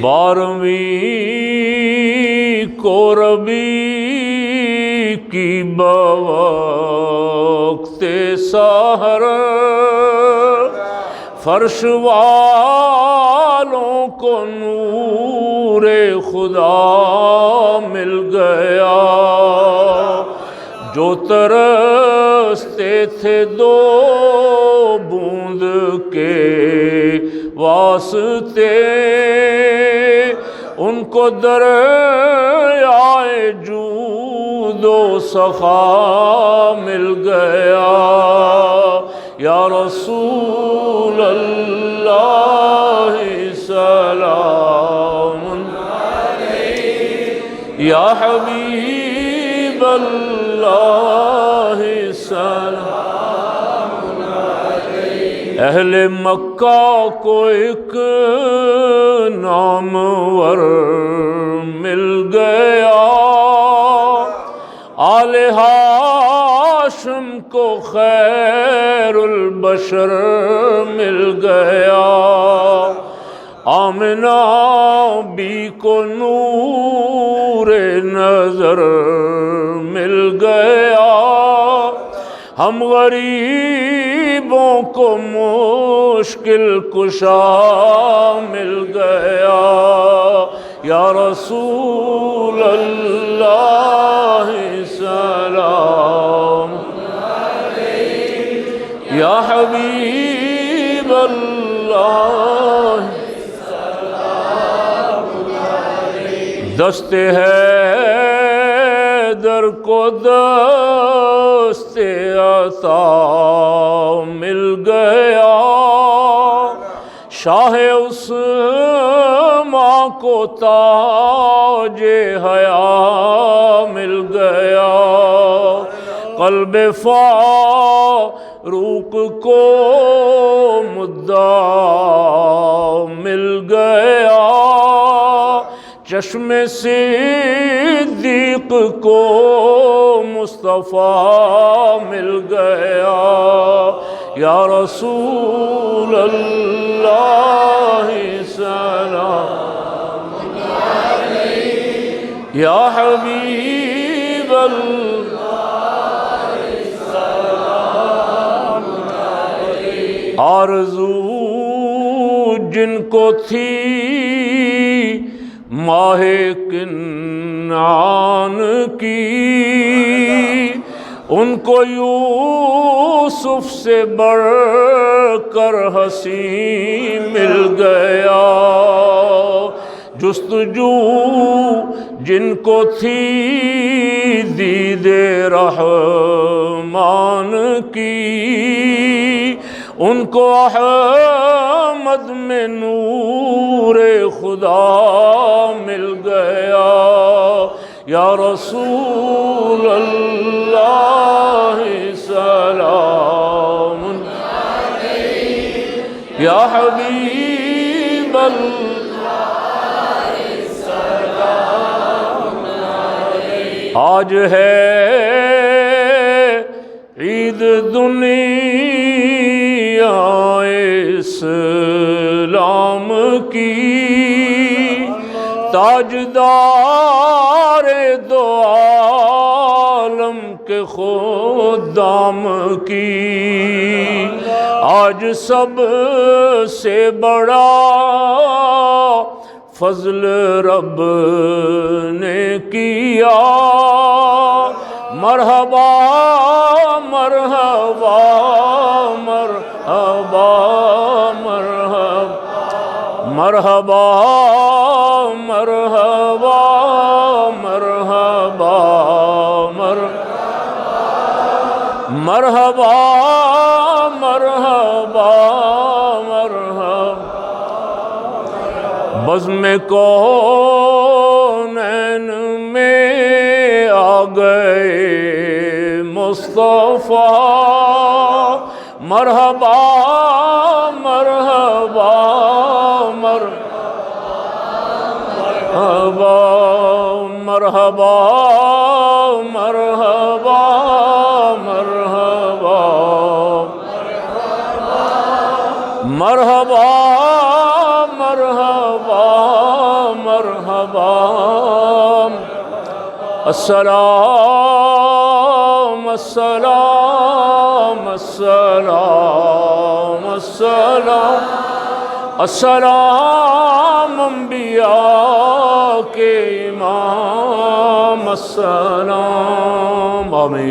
12ویں کو ربیع کی بوقت سحر فرش والوں کو نور خدا مل گیا، جو ترستے تھے دو بوند کے واسطے، ان کو دریائے جود و سخا مل گیا۔ یا رسول اللہ سلام علیک، یا حبیب اللہ سلام علیک۔ اہل مکہ کو ایک نامور مل گیا، آل ہاشم کو خیر البشر مل گیا، آمنہ بی کو نور نظر مل گیا، ہم غریبوں کو مشکل کشا مل گیا۔ یا رسول اللہ سلام علیک، یا حبیب اللہ سلام علیک۔ دست حیدر کو دست عطا مل گیا، شاہ عثمان کو تاج حیا مل گیا، قلب فاروق کو مدعا مل گیا، چشم صدیق کو مصطفیٰ مل گیا۔ یا رسول اللہ سلام علیک، یا حبیب اللہ سلام علیک۔ آرزو جن کو تھی ماہ کنعان کی، ان کو یوسف سے بڑھ کر حسین مل گیا، جستجو جن کو تھی دید رحمان کی، ان کو احمد میں نور خدا مل گیا۔ یا رسول اللہ سلام علیک، یا حبیب اللہ سلام علیک۔ آج ہے عید دنیا اسلام کی، تاجدار دو عالم کے خدام کی، آج سب سے بڑا فضل رب نے کیا، مرحبا مرحبا مرحبا مرحبا مرحبا مرحبا مرحبا مرحبا مرحبا مرحبا۔ بزم کونین میں آ گئے مصطفیٰ، مرحبا مرحبا مرحبا مرحبا مرحبا مرحبا مرحبا مرحبا السلام السلام السلام السلام السلام انبیاء کے امام السلام آمین.